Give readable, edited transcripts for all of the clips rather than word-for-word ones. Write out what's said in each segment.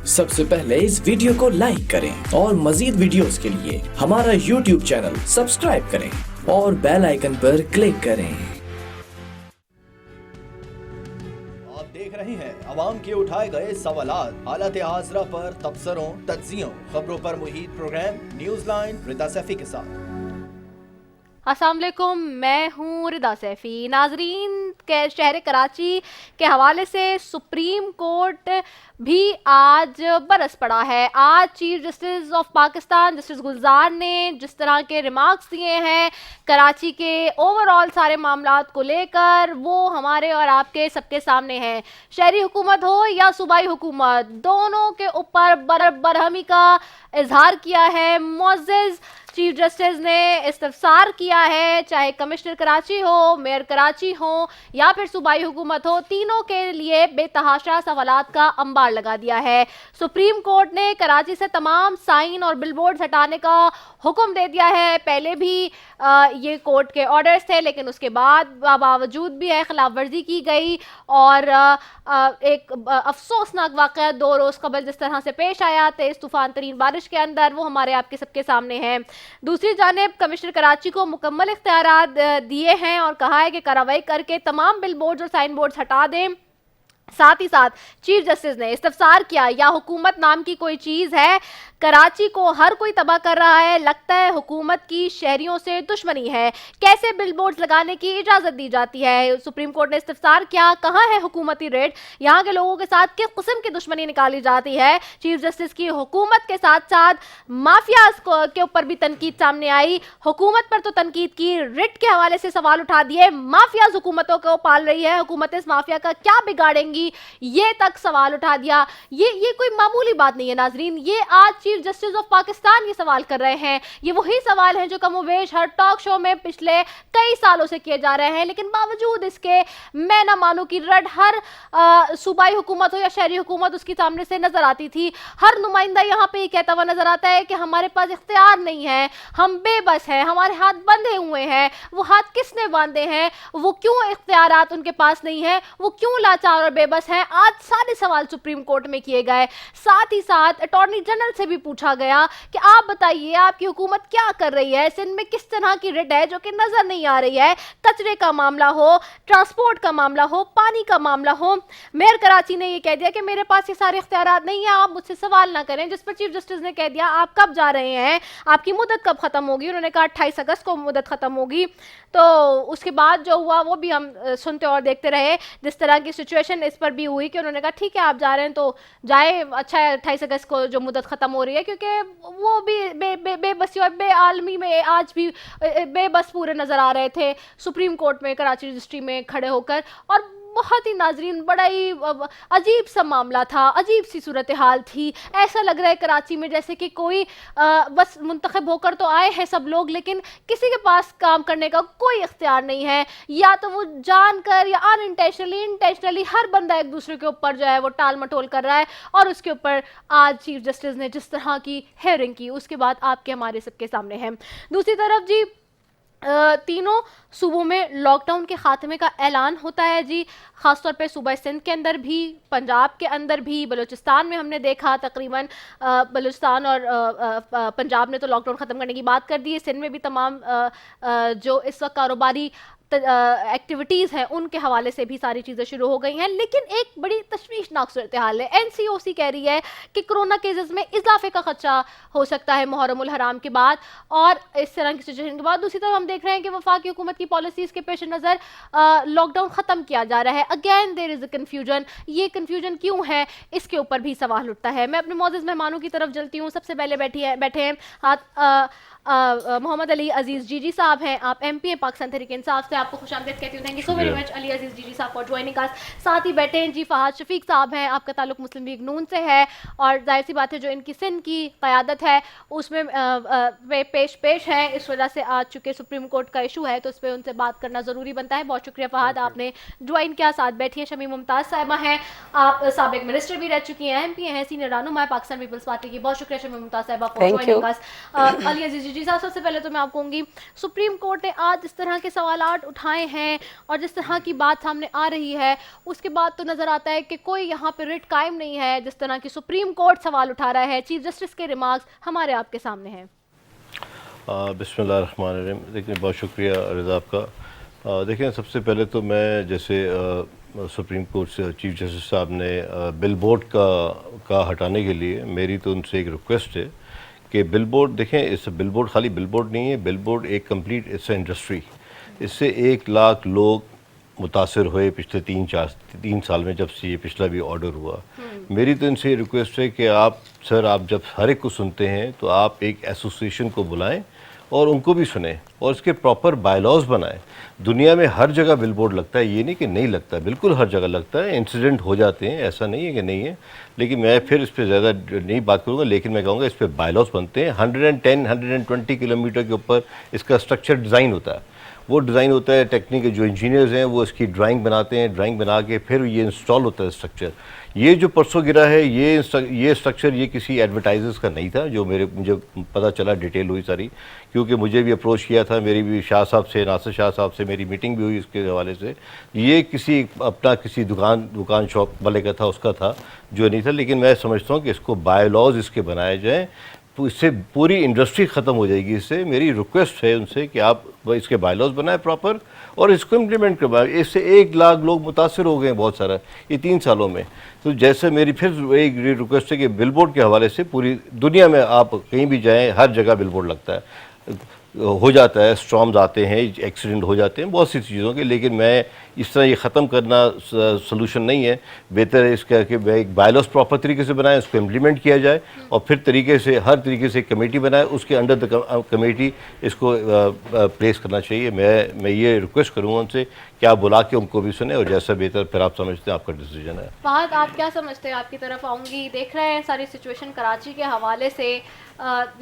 सबसे पहले इस वीडियो को लाइक करें और मजीद वीडियोस के लिए हमारा YouTube चैनल सब्सक्राइब करें और बेल आइकन पर क्लिक करें। आप देख रहे हैं अवाम के उठाए गए सवालात, हालत हाजरा पर तबसरों, तज्जियों, खबरों पर मुहित प्रोग्राम न्यूज लाइन रिदा सैफी के साथ। अस्सलाम वालेकुम, मैं हूँ रिदा सैफ़ी। नाजरीन, के शहर कराची के हवाले से सुप्रीम कोर्ट भी आज बरस पड़ा है। आज chief justice of Pakistan justice Gulzar ने जिस तरह के रिमार्क्स दिए हैं कराची के ओवरऑल सारे मामलात को लेकर, वो हमारे और आपके सबके सामने हैं। शहरी हुकूमत हो या सूबाई हुकूमत, दोनों के ऊपर बरहमी का इजहार किया है। मुअज़्ज़ज़ चीफ जस्टिस ने इस्तफसार किया है, चाहे कमिश्नर कराची हो, मेयर कराची हो या फिर सूबाई हुकूमत हो, तीनों के लिए बेतहाशा सवालात का अंबार लगा दिया है। सुप्रीम कोर्ट ने कराची से तमाम साइन और बिलबोर्ड हटाने का हुक्म दे दिया है। पहले भी ये कोर्ट के ऑर्डर्स थे, लेकिन उसके बाद बावजूद भी है खिलाफ वर्जी की गई और एक अफसोसनाक वाक़या 2 रोज़ कबल जिस तरह से पेश आया तेज़ तूफ़ान तरीन बारिश के अंदर, वो हमारे आपके सबके सामने है। दूसरी जानिब कमिश्नर कराची को मुकम्मल इख्तियारात दिए हैं और कहा है कि कार्रवाई करके तमाम बिल बोर्ड्स और साइन बोर्ड्स हटा दें। साथ ही साथ चीफ जस्टिस ने इस्तफसार किया, या हुकूमत नाम की कोई चीज़ है? कराची को हर कोई तबाह कर रहा है, लगता है हुकूमत की शहरियों से दुश्मनी है। कैसे बिलबोर्ड्स लगाने की इजाज़त दी जाती है? सुप्रीम कोर्ट ने इस्तफसार किया, कहाँ है हुकूमती रेट? यहाँ के लोगों के साथ किस किस्म की दुश्मनी निकाली जाती है? चीफ जस्टिस की हुकूमत के साथ साथ माफियाज के ऊपर भी तनकीद सामने आई। हुकूमत पर तो तनकीद की, रिट के हवाले से सवाल उठा दिए। माफियाज हुकूमतों को पाल रही है, हुकूमत इस माफिया का क्या बिगाड़ेंगी, ये तक सवाल उठा दिया। ये कोई मामूली बात नहीं है नाजरीन। ये आज चीफ जस्टिस ऑफ पाकिस्तान ये सवाल कर रहे हैं। ये वही सवाल हैं जो कमोवेश हर टॉक शो में पिछले कई सालों से किए जा रहे हैं, लेकिन बावजूद इसके मैं ना मानूं कि रड हर सूबाई हुकूमत हो या शहरी हुकूमत उसके सामने से नजर आती थी। हर नुमाइंदा यहाँ पे कहता हुआ नजर आता है कि हमारे पास इख्तियार नहीं है, हम बेबस हैं, हमारे हाथ बंधे हुए हैं। वो हाथ किसने बांधे हैं? वो क्यों इख्तियारात उनके पास नहीं है? वो क्यों लाचार और बेबस हैं? आज सारे सवाल सुप्रीम कोर्ट में किए गए। साथ ही साथ अटॉर्नी जनरल से भी पूछा गया कि आप बताइए आपकी हुकूमत क्या कर रही है, सिंध में किस तरह की रिट है जो कि नजर नहीं आ रही है? कचरे का मामला हो, ट्रांसपोर्ट का मामला हो, पानी का मामला हो। मेयर कराची ने यह कह दिया कि मेरे पास ये सारे इख्तियारात नहीं है, आप मुझसे सवाल ना करें। जिस पर चीफ जस्टिस ने कह दिया आप कब जा रहे हैं, आपकी मुद्दत कब खत्म होगी? उन्होंने कहा 28 अगस्त को मुद्दत खत्म होगी। तो उसके बाद जो हुआ वो भी हम सुनते और देखते रहे। जिस तरह की सिचुएशन इस पर भी हुई कि उन्होंने कहा ठीक है आप जा रहे हैं तो जाए, अच्छा है 28 अगस्त को जो मुद्दत खत्म हो रही है, क्योंकि वो भी बेबसी और बेआलमी में आज भी बेबस पूरे नजर आ रहे थे सुप्रीम कोर्ट में कराची रजिस्ट्री में खड़े होकर। और बहुत ही नाजरीन बड़ा ही अजीब सा मामला था, अजीब सी सूरत हाल थी। ऐसा लग रहा है कराची में जैसे कि कोई बस मुंतखब होकर तो आए हैं सब लोग, लेकिन किसी के पास काम करने का कोई इख्तियार नहीं है। या तो वो जानकर या अनइंटेंशनली इंटेंशनली हर बंदा एक दूसरे के ऊपर जो है वो टाल मटोल कर रहा है। और उसके ऊपर आज चीफ जस्टिस ने जिस तरह की हेयरिंग की, उसके बाद आपके हमारे सबके सामने है। दूसरी तरफ जी तीनों सूबों में लॉकडाउन के खात्मे का ऐलान होता है जी, ख़ासतौर पे सूबा सिंध के अंदर भी, पंजाब के अंदर भी, बलूचिस्तान में हमने देखा तकरीबन बलूचिस्तान और पंजाब ने तो लॉकडाउन ख़त्म करने की बात कर दी है। सिंध में भी तमाम जो इस वक्त कारोबारी एक्टिविटीज़ हैं उनके हवाले से भी सारी चीज़ें शुरू हो गई हैं। लेकिन एक बड़ी तशवीशनाक सूरत हाल है। NCOC कह रही है कि कोरोना केसेस में इजाफे का खदशा हो सकता है मुहर्रमुल हराम के बाद और इस तरह की सिचुएशन के बाद। दूसरी तरफ हम देख रहे हैं कि वफाकी हुकूमत की पॉलिसीज़ के पेश नज़र लॉकडाउन ख़त्म किया जा रहा है। Again there is a confusion. ये कन्फ्यूजन क्यों है, इसके ऊपर भी सवाल उठता है। मैं अपने मौजूद मेहमानों की तरफ चलती हूँ। सबसे पहले बैठे हैं मोहम्मद अली अजीज़ जीजी साहब हैं, आप MP हैं पाकिस्तान तहरीक इंसाफ से, आपको खुशामदीद कहती हूँ। Thank you so very much Ali Aziz जीजी साहब फॉर ज्वाइनिंग अस। साथ ही बैठे हैं जी फहाद शफीक साहब हैं, आपका ताल्लुक मुस्लिम लीग नून से है और जाहिर सी बात है जो इनकी सिंध की क़यादत है उसमें पेश है। इस वजह से आज चूँकि सुप्रीम कोर्ट का इशू है तो उस पर उनसे बात करना ज़रूरी बनता है। बहुत शुक्रिया फहाद, आपने ज्वाइन किया। साथ बैठी हैं शमी मुमताज़ साहिबा हैं, आप साबिक मिनिस्टर भी रह चुकी हैं, MP हैं, सीनियर रहनुमा है पाकिस्तान पीपल्स पार्टी की। बहुत शुक्रिया शमी मुमताज़ साहिबा फॉर ज्वाइनिंग अस। अली अजीज़ जी साहब, सबसे पहले तो मैं आपको कहूँगी, सुप्रीम कोर्ट ने आज इस तरह के सवालात उठाए हैं और जिस तरह की बात सामने आ रही है, उसके बाद तो नज़र आता है कि कोई यहाँ पे रिट कायम नहीं है। जिस तरह की सुप्रीम कोर्ट सवाल उठा रहा है, चीफ जस्टिस के रिमार्क्स हमारे आपके सामने हैं। बिस्मिल्लाहिर्रहमानिर्रहीम। देखिए, बहुत शुक्रिया रिज़ा आपका। देखिए, सबसे पहले तो मैं जैसे सुप्रीम कोर्ट से चीफ जस्टिस साहब ने बिल बोर्ड का हटाने के लिए मेरी तो उनसे एक रिक्वेस्ट है कि बिल बोर्ड, देखें, इस बिल बोर्ड खाली बिल बोर्ड नहीं है, बिल बोर्ड एक कंप्लीट इससे इंडस्ट्री, इससे 1 लाख लोग मुतासर हुए पिछले 3 साल में, जब से ये पिछला भी ऑर्डर हुआ। मेरी तो इनसे रिक्वेस्ट है कि आप जब हर एक को सुनते हैं तो आप एक एसोसिएशन को बुलाएं और उनको भी सुने और इसके प्रॉपर बायलॉज बनाएं। दुनिया में हर जगह बिल बोर्ड लगता है, ये नहीं कि नहीं लगता, बिल्कुल हर जगह लगता है, इंसिडेंट हो जाते हैं, ऐसा नहीं है कि नहीं है। लेकिन मैं फिर इस पर ज़्यादा नहीं बात करूँगा, लेकिन मैं कहूँगा इस पर बायलॉज बनते हैं। 110-120 किलोमीटर के ऊपर इसका स्ट्रक्चर डिज़ाइन होता है। वो डिज़ाइन होता है, टेक्निक जो इंजीनियर्स हैं वो इसकी ड्राइंग बनाते हैं, ड्राइंग बना के फिर ये इंस्टॉल होता है स्ट्रक्चर। ये जो परसों गिरा है ये स्ट्रक्चर ये किसी एडवर्टाइजर्स का नहीं था, जो मुझे पता चला, डिटेल हुई सारी, क्योंकि मुझे भी अप्रोच किया था, मेरी भी शाह साहब से, नासिर शाह साहब से मेरी मीटिंग भी हुई इसके हवाले से। ये किसी दुकान शॉप वाले का था, उसका था जो नहीं था। लेकिन मैं समझता हूँ कि इसको बायलॉज इसके बनाए जाएँ तो इससे पूरी इंडस्ट्री ख़त्म हो जाएगी। इससे मेरी रिक्वेस्ट है उनसे कि आप इसके बायलॉज बनाएं प्रॉपर और इसको इम्प्लीमेंट करवाएं। इससे 1 लाख लोग मुतासर हो गए हैं बहुत सारा ये 3 सालों में। तो जैसे मेरी फिर एक रिक्वेस्ट है कि बिल बोर्ड के हवाले से पूरी दुनिया में आप कहीं भी जाएँ, हर जगह बिल बोर्ड लगता है, हो जाता है, स्टॉर्म्स आते हैं, एक्सीडेंट हो जाते हैं, बहुत सी चीज़ों के। लेकिन मैं इस तरह ये ख़त्म करना सलूशन नहीं है। बेहतर है इसका कि एक बायलॉज प्रॉपर तरीके से बनाएं, उसको इम्प्लीमेंट किया जाए और फिर हर तरीके से एक कमेटी बनाए, उसके अंडर द कमेटी इसको प्लेस करना चाहिए। मैं ये रिक्वेस्ट करूँगा उनसे कि आप बुला के उनको भी सुने और जैसा बेहतर फिर आप समझते हैं आपका डिसीजन है। फहद, आप क्या समझते हैं? आपकी तरफ आऊँगी। देख रहे हैं सारी सिचुएशन कराची के हवाले से,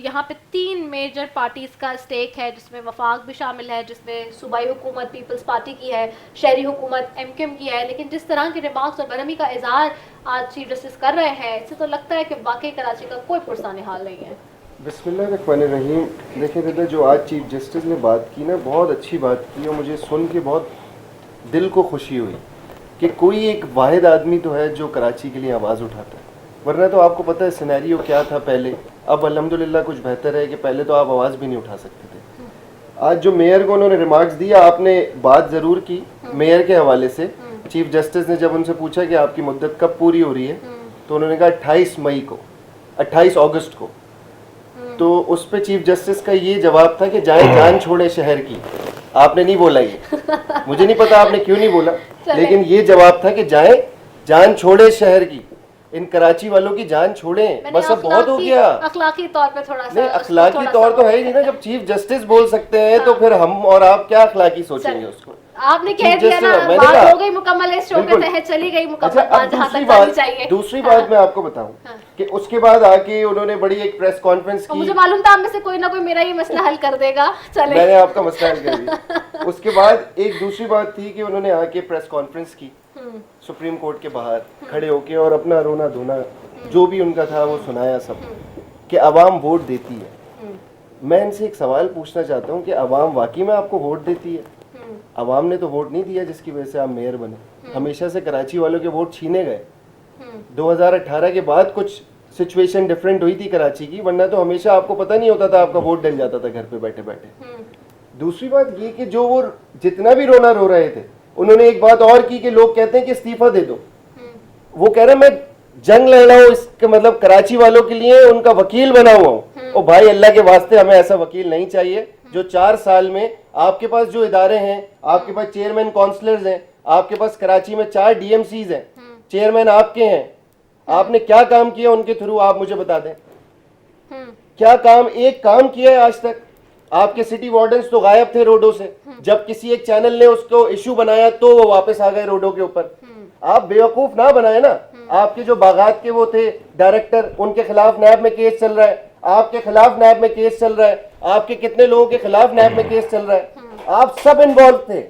यहाँ पे 3 मेजर पार्टीज़ का स्टेक है, जिसमें वफाक भी शामिल है, जिसमें सूबाई हुकूमत पीपल्स पार्टी की है, शहरी हुकूमत MQM की है। लेकिन जिस तरह के रिमार्क्स और बरहमी का इजहार आज चीफ जस्टिस कर रहे हैं, इससे तो लगता है कि वाकई कराची का कोई पुरसाने हाल नहीं है। बिस्मिल्लाहिर्रहमानिर्रहीम। देखिए रिदा, जो आज चीफ जस्टिस ने बात की ना, बहुत अच्छी बात की और मुझे सुन के बहुत दिल को खुशी हुई कि कोई एक वाहिद आदमी तो है जो कराची के लिए आवाज़ उठाता है। वरना तो आपको पता है सिनेरियो क्या था पहले। अब अल्हम्दुलिल्लाह कुछ बेहतर है कि पहले तो आप आवाज़ भी नहीं उठा सकते थे। आज जो मेयर को उन्होंने रिमार्क्स दिया, आपने बात ज़रूर की मेयर के हवाले से। चीफ जस्टिस ने जब उनसे पूछा कि आपकी मुद्दत कब पूरी हो रही है, तो उन्होंने कहा 28 अगस्त को। तो उस पर चीफ जस्टिस का ये जवाब था कि जान छोड़े शहर की। आपने नहीं बोला ये, मुझे नहीं पता आपने क्यों नहीं बोला, लेकिन ये जवाब था कि जान छोड़े शहर की, इन कराची वालों की जान छोड़ें, बस अब बहुत हो गया। अखलाकी तौर पे थोड़ा सा, नहीं, अखलाकी तौर तो है ही नहीं ना। जब चीफ जस्टिस बोल सकते हैं तो फिर हम और आप क्या अखलाकी सोचेंगे उसको। आपने कह दिया ना, बात हो गई मुकम्मल, इस शो के तहत चली गई मुकम्मल बात जहां तक जानी चाहिए। दूसरी बात मैं आपको बताऊं कि उसके बाद आके उन्होंने बड़ी एक प्रेस कॉन्फ्रेंस की। मुझे मालूम था आप में से कोई ना कोई मेरा ये मसला हल कर देगा। चले, मैंने आपका मसला हल कर दिया। उसके बाद एक दूसरी बात थी कि उन्होंने आके प्रेस कॉन्फ्रेंस की सुप्रीम कोर्ट के बाहर खड़े होके और अपना रोना धोना जो भी उनका था वो सुनाया सब, कि अवाम वोट देती है। मैं इनसे एक सवाल पूछना चाहता हूँ कि अवाम वाकई में आपको वोट देती है? अवाम ने तो वोट नहीं दिया जिसकी वजह से आप मेयर बने। हमेशा से कराची वालों के वोट छीने गए। 2018 के बाद कुछ सिचुएशन डिफरेंट हुई थी कराची की, वरना तो हमेशा आपको पता नहीं होता था, आपका वोट डल जाता था घर पे बैठे बैठे। दूसरी बात ये कि जो वो जितना भी रोना रो रहे थे, उन्होंने एक बात और की कि लोग कहते हैं कि इस्तीफा दे दो। वो कह रहे मैं जंग लड़ रहा हूँ, इसके मतलब कराची वालों के लिए उनका वकील बना हुआ हूँ। और भाई अल्लाह के वास्ते हमें ऐसा वकील नहीं चाहिए जो 4 साल में आपके पास जो इदारे हैं, आपके पास चेयरमैन काउंसलर्स हैं, आपके पास कराची में 4 DMCs हैं, चेयरमैन आपके हैं, आपने क्या काम किया उनके थ्रू आप मुझे बता दें। क्या काम, एक काम किया है आज तक? आपके सिटी वार्डन्स तो गायब थे रोडों से, जब किसी एक चैनल ने उसको इशू बनाया तो वो वापस आ गए रोडों के ऊपर। आप बेवकूफ ना बनाए ना। आपके जो बागात के वो थे डायरेक्टर, उनके खिलाफ नैब में केस चल रहा है, आपके खिलाफ नैब में केस चल रहा है, आपके कितने लोगों के खिलाफ नैब में केस चल रहा है, आप सब इन्वॉल्व थे।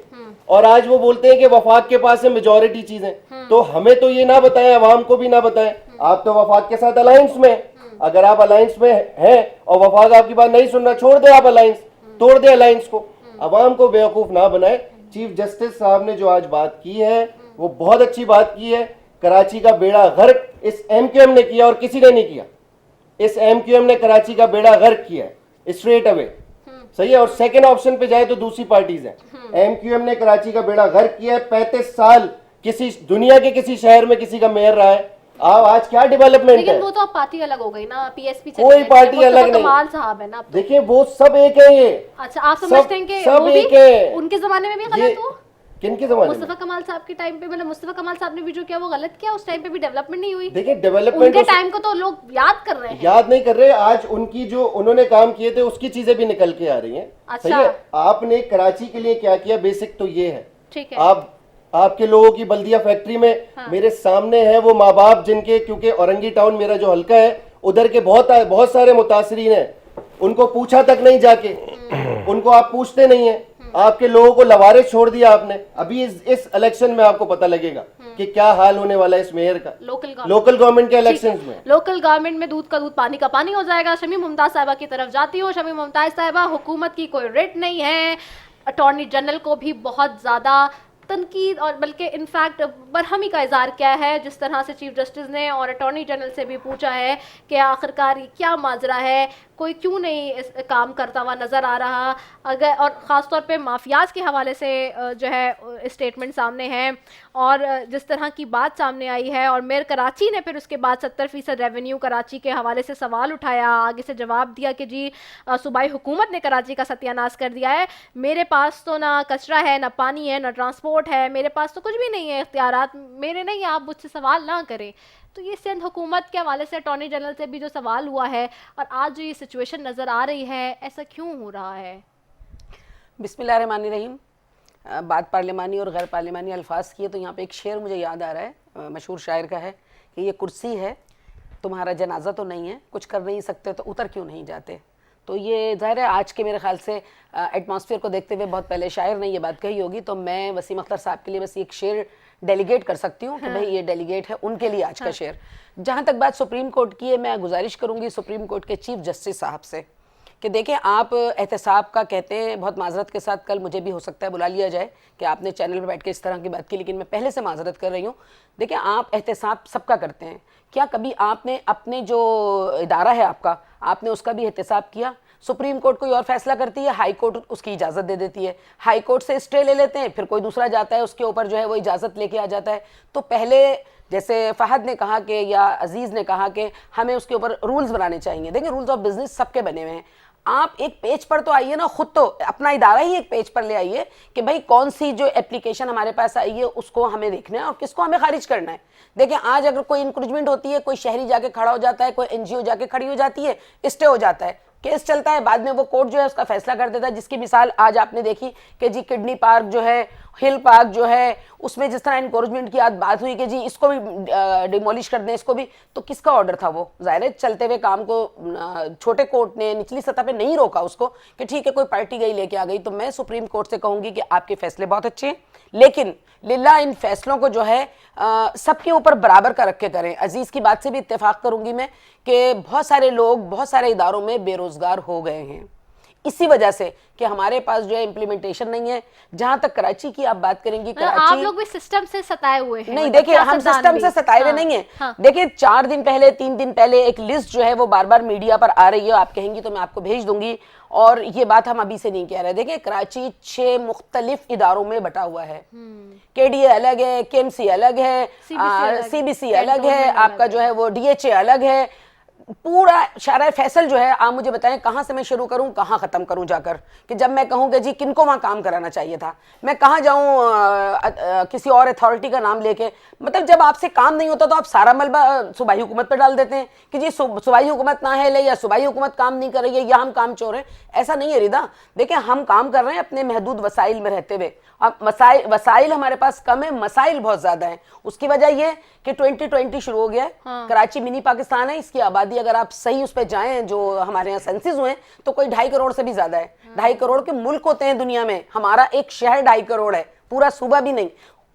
और आज वो बोलते हैं कि वफाक के पास है मेजॉरिटी चीजें। तो हमें तो ये ना बताएं, अवाम को भी ना बताएं। आप तो वफाक के साथ अलायंस में, अगर आप अलायंस में हैं और वफाक आपकी बात नहीं सुन रहा, छोड़ दे आप अलायंस, तोड़ दे अलायंस को, अवाम को बेवकूफ ना बनाए। चीफ जस्टिस साहब ने जो आज बात की है वो बहुत अच्छी बात की है। कराची का बेड़ा गर्क इस एमक्यूएम ने किया और किसी ने नहीं किया। इस एमक्यूएम ने कराची का बेड़ा गर्क किया है स्ट्रेट अवे, सही है। और सेकंड ऑप्शन पे जाए तो दूसरी पार्टीज है। एमक्यूएम ने कराची का बेड़ा गर्क किया है। 35 साल किसी दुनिया के किसी शहर में किसी का मेयर रहा है। आज क्या डेवलपमेंट है? लेकिन वो तो अब पार्टी अलग हो गई ना, पीएसपी कोई पार्टी अलग नहीं। कमाल साहब है ना। देखिए वो सब एक है। ये अच्छा, आप समझते हैं कि सब वो भी एक है। उनके जमाने में भी गलत हुआ? किनके जमाने में? मुस्तफा कमाल साहब के टाइम पे, मतलब मुस्तफा कमाल साहब ने भी जो किया वो गलत किया, उस टाइम पे भी डेवलपमेंट नहीं हुई। देखिए डेवलपमेंट उनके टाइम को तो लोग याद कर रहे हैं, याद नहीं कर रहे। आज उनकी जो उन्होंने काम किए थे उसकी चीजें भी निकल के आ रही हैं। अच्छा। सही है। आपने कराची के लिए क्या किया, बेसिक तो ये है। ठीक है। आपके लोगों की बल्दिया फैक्ट्री में मेरे सामने है वो माँ बाप जिनके, क्योंकि औरंगी टाउन मेरा जो हल्का है उधर के बहुत सारे मुतासरीन हैं, उनको पूछा तक नहीं जाके, उनको आप पूछते नहीं है। आपके लोगों को लवारिस छोड़ दिया आपने। अभी इस इलेक्शन में आपको पता लगेगा कि क्या हाल होने वाला है इस मेयर का, लोकल गवर्नमेंट के इलेक्शंस में। लोकल गवर्नमेंट में दूध का दूध पानी का पानी हो जाएगा। शमीम मुमताज साहिबा की तरफ जाती हूँ। शमीम मुमताज साहिबा, हुकूमत की कोई रेट नहीं है। अटॉर्नी जनरल को भी बहुत ज़्यादा तनकीद और बल्कि इनफैक्ट बरहमी का इजहार किया है, जिस तरह से चीफ जस्टिस ने और अटॉर्नी जनरल से भी पूछा है कि आखिरकार क्या माजरा है, कोई क्यों नहीं इस काम करता हुआ नज़र आ रहा। अगर और ख़ास तौर पे माफियाज के हवाले से जो है स्टेटमेंट सामने हैं और जिस तरह की बात सामने आई है, और मेयर कराची ने फिर उसके बाद 70% रेवेन्यू कराची के हवाले से सवाल उठाया, आगे से जवाब दिया कि जी सूबाई हुकूमत ने कराची का सत्यानाश कर दिया है। मेरे पास तो ना कचरा है, ना पानी है, ना ट्रांसपोर्ट है, मेरे पास तो कुछ भी नहीं है, इख्तियारात मेरे नहीं, आप मुझसे सवाल ना करें। तो ये सिंध हुकूमत के हवाले से अटॉर्नी जनरल से भी जो सवाल हुआ है और आज जो ये सिचुएशन नज़र आ रही है, ऐसा क्यों हो रहा है? बिस्मिल्लाहिर्रहमानिर्रहीम। बात पार्लिमानी और गैर पार्लिमानी अल्फाज की है तो यहाँ पे एक शेर मुझे याद आ रहा है, मशहूर शायर का है कि ये कुर्सी है, तुम्हारा जनाजा तो नहीं है, कुछ कर नहीं सकते तो उतर क्यों नहीं जाते। तो ये ज़ाहिर है आज के मेरे ख्याल से एटमॉस्फेयर को देखते हुए बहुत पहले शायर ने ये बात कही होगी, तो मैं वसीम अख्तर साहब के लिए बस एक शेर डेलीगेट कर सकती हूँ कि भाई ये डेलीगेट है उनके लिए आज का शेर। जहाँ तक बात सुप्रीम कोर्ट की है, मैं गुजारिश करूँगी सुप्रीम कोर्ट के चीफ जस्टिस साहब से कि देखें, आप एहतसाब का कहते हैं, बहुत माजरत के साथ कल मुझे भी हो सकता है बुला लिया जाए कि आपने चैनल पर बैठ के इस तरह की बात की, लेकिन मैं पहले से माजरत कर रही हूँ। देखिए, आप एहतसाब सबका करते हैं, क्या कभी आपने अपने जो इदारा है आपका, आपने उसका भी एहतसाब किया? सुप्रीम कोर्ट कोई और फैसला करती है, हाई कोर्ट उसकी इजाज़त दे देती है, हाई कोर्ट से स्टे ले लेते हैं, फिर कोई दूसरा जाता है उसके ऊपर जो है वो इजाज़त लेके आ जाता है। तो पहले जैसे फ़हद ने कहा कि या अजीज़ ने कहा कि हमें उसके ऊपर रूल्स बनाने चाहिए। देखिए, रूल्स ऑफ बिजनेस सबके बने हुए हैं, आप एक पेज पर तो आइए ना, खुद तो अपना इदारा ही एक पेज पर ले आइए कि भाई कौन सी जो एप्लीकेशन हमारे पास आई है उसको हमें देखना है और किसको हमें खारिज करना है। देखिए, आज अगर कोई इंक्रोचमेंट होती है, कोई शहरी जाके खड़ा हो जाता है, कोई एनजीओ जाके खड़ी हो जाती है, स्टे हो जाता है, केस चलता है, बाद में वो कोर्ट जो है उसका फैसला कर देता है। जिसकी मिसाल आज आपने देखी कि जी किडनी पार्क जो है, हिल पार्क जो है, उसमें जिस तरह इनकोरेजमेंट की आज बात हुई कि जी इसको भी डिमोलिश कर दें, इसको भी, तो किसका ऑर्डर था वो? जाहिर है चलते हुए काम को छोटे कोर्ट ने निचली सतह पे नहीं रोका उसको कि ठीक है कोई पार्टी गई लेके आ गई। तो मैं सुप्रीम कोर्ट से कहूंगी कि आपके फैसले बहुत अच्छे हैं, लेकिन लिल्ला इन फैसलों को जो है सबके ऊपर बराबर का रख के करें। अजीज़ की बात से भी इत्तेफाक करूंगी मैं कि बहुत सारे लोग बहुत सारे इदारों में बेरोजगार हो गए हैं इसी वजह से कि हमारे पास जो है इम्प्लीमेंटेशन नहीं है। जहां तक कराची की आप बात करेंगी, कराची आप लोग भी सिस्टम से सताए हुए हैं। नहीं, देखिए हम सिस्टम से सताए हुए नहीं है। देखिए 4 दिन पहले 3 दिन पहले एक लिस्ट जो है वो बार बार मीडिया पर आ रही है, आप कहेंगी तो मैं आपको भेज दूंगी, और ये बात हम अभी से नहीं कह रहे। देखिए, कराची 6 मुख्तलिफ इदारों में बटा हुआ है। केडीए अलग है, केएमसी अलग है, सीबीसी अलग है, आपका जो है वो डीएचए अलग है, पूरा शारा फैसल जो है। आप मुझे बताएं कहां से मैं शुरू करूं, कहां खत्म करूं जाकर, कि जब मैं कहूं कि जी किनको वहां काम कराना चाहिए था, मैं कहां जाऊं किसी और अथॉरिटी का नाम लेके। मतलब जब आपसे काम नहीं होता तो आप सारा मलबा सूबाई हुकूमत पर डाल देते हैं कि जी सूबाई हुकूमत ना है ले, या सूबाई हुकूमत काम नहीं कर रही है, या हम काम चोर हैं। ऐसा नहीं है रिदा। देखिए, हम काम कर रहे हैं अपने महदूद वसाइल में रहते हुए। अब वसाइल हमारे पास कम है, मसाइल बहुत ज्यादा है। उसकी वजह यह कि 2020 शुरू हो गया है। कराची मिनी पाकिस्तान है, इसकी आबादी अगर आप सही उस पर जाएं, जो हमारे यहाँ सेंसिस हुए तो कोई 2.5 करोड़ से भी ज्यादा है। 2.5 करोड़ के मुल्क होते हैं दुनिया में, हमारा एक शहर 2.5 करोड़ है, पूरा सूबा भी नहीं।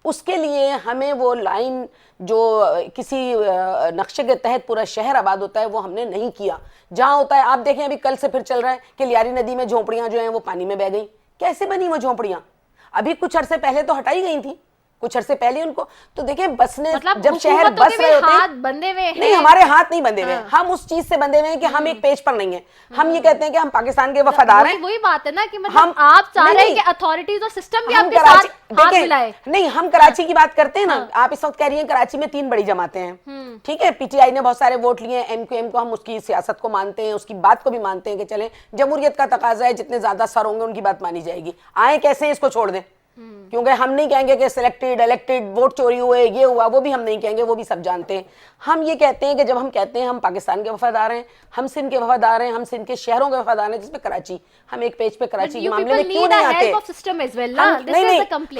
उसके लिए हमें वो लाइन जो किसी नक्शे के तहत पूरा शहर आबाद होता है वो हमने नहीं किया। जहां होता है, आप देखें अभी कल से फिर चल रहा है कि लियारी नदी में झोंपड़ियां जो हैं वो पानी में बह गई। कैसे बनी वो झोंपड़ियां? अभी कुछ अरसे पहले तो हटाई गई थी, कुछ अरसे पहले उनको। तो देखिए बसने, मतलब जब शहर हुकूमतों बस के रहे भी होते हाथ हैं, बंधे हुए नहीं हैं। हमारे हाथ नहीं बंधे हुए हैं, हम उस चीज से बंधे हुए हैं कि हम एक पेज पर नहीं है। हम ये कहते हैं कि हम पाकिस्तान के वफादार हैं। वही बात है ना कि मतलब हम आप चाह रहे हैं नहीं, कि अथॉरिटीज और सिस्टम भी हम आपके कराची, साथ हाथ देखें, मिलाए। नहीं हम कराची की बात करते हैं ना, आप इस वक्त कह रही हैं कराची में 3 बड़ी जमातें हैं, ठीक है, पीटीआई ने बहुत सारे वोट लिए, एमक्यूएम को हम उसकी सियासत को मानते हैं, उसकी बात को भी मानते हैं कि चलें जमहूरियत का तकाजा है, जितने ज्यादा सर होंगे उनकी बात मानी जाएगी। आए कैसे इसको छोड़ दें, क्योंकि हम नहीं कहेंगे कि सिलेक्टेड इलेक्टेड वोट चोरी हुए, ये हुआ, वो भी हम नहीं कहेंगे, वो भी सब जानते हैं। हम ये कहते हैं कि जब हम कहते हैं हम पाकिस्तान के वफादार हैं, हम सिंध के वफादार हैं, हम सिंध के शहरों के वफादार हैं, जिसमें कराची, हम एक पेज पे कराची के मामले में क्यों नहीं आते?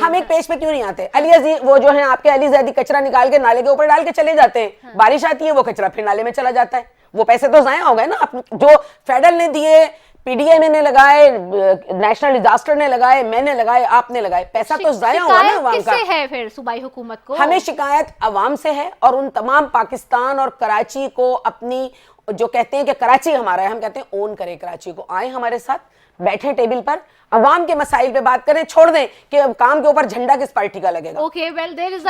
हम एक पेज पे क्यों नहीं आते? अली अजीज वो जो है आपके अली जैदी कचरा निकाल के नाले के ऊपर डाल के चले जाते हैं, बारिश आती है वो कचरा फिर नाले में चला जाता है, वो पैसे तो जाया हो गए ना। जो फेडरल ने दिए, पीडीएम ने लगाए, नेशनल डिजास्टर ने लगाए, मैंने लगाए, आपने लगाए, पैसा तो जाया हुआ ना अवाम का। है फिर सूबाई हुकूमत को हमें शिकायत अवाम से है और उन तमाम पाकिस्तान और कराची को अपनी, जो कहते हैं कि कराची हमारा है, हम कहते हैं ओन करें कराची को, आए हमारे साथ, बैठे टेबल पर, अवाम के मसाइल पे बात करें, छोड़ दें कि काम के ऊपर झंडा किस पार्टी का लगेगा। Okay, well, there is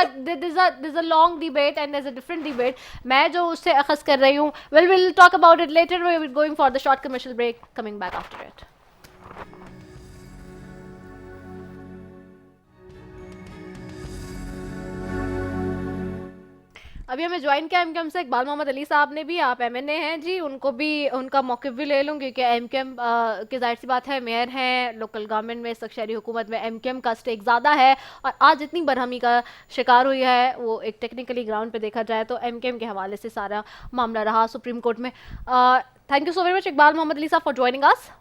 a long debate and there's a different debate. मैं जो उससे अखज़ कर रही हूँ, well, we'll talk about it later. We're going for the short commercial break. Coming back after it. अभी हमें ज्वाइन किया एमकेएम से इकबाल मोहम्मद अली साहब ने भी, आप एमएनए हैं जी, उनको भी उनका मौक़िफ़ भी ले लूँ क्योंकि एमकेएम की जाहिर सी बात है मेयर हैं लोकल गवर्नमेंट में, इस वक्त शहरी हुकूमत में एमकेएम का स्टेक ज़्यादा है और आज इतनी बरहमी का शिकार हुई है वो एक टेक्निकली ग्राउंड पे देखा जाए तो एमकेएम के हवाले से सारा मामला रहा सुप्रीम कोर्ट में। Thank you so very much Iqbal Mohammad Ali साहब फॉर ज्वाइनिंग अस।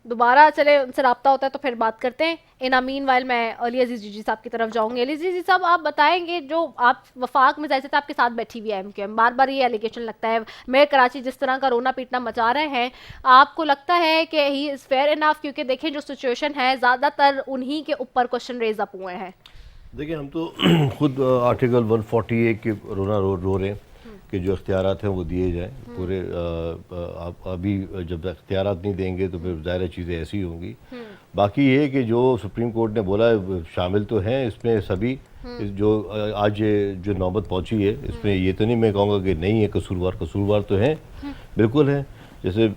दोबारा चले उनसे रब्ता होता है तो फिर बात करते हैं। इन मीन वाइल मैं अली अजीज जी साहब की तरफ जाऊंगी। अली अजीज जी साहब आप बताएंगे, जो आप वफाक में जैसे आपके साथ बैठी हुई है एमकेएम, बार बार ये एलिगेशन लगता है मेयर कराची जिस तरह का रोना पीटना मचा रहे हैं, आपको लगता है कि ही इज़ फेयर इनफ? क्योंकि देखें जो सिचुएशन है ज़्यादातर उन्हीं के ऊपर क्वेश्चन रेज अप हुए हैं। देखिए हम तो खुद आर्टिकल 140A के रोना रो रहे हैं कि जो इख्तियारात हैं वो दिए जाएं पूरे। आप अभी जब इख्तियारात नहीं देंगे तो फिर ज़ाहिर चीज़ें ऐसी होंगी। बाकी ये कि जो सुप्रीम कोर्ट ने बोला है शामिल तो हैं इसमें सभी, जो आज जो नौबत पहुंची है इसमें ये तो नहीं मैं कहूँगा कि नहीं है कसूरवार तो हैं, बिल्कुल हैं। जैसे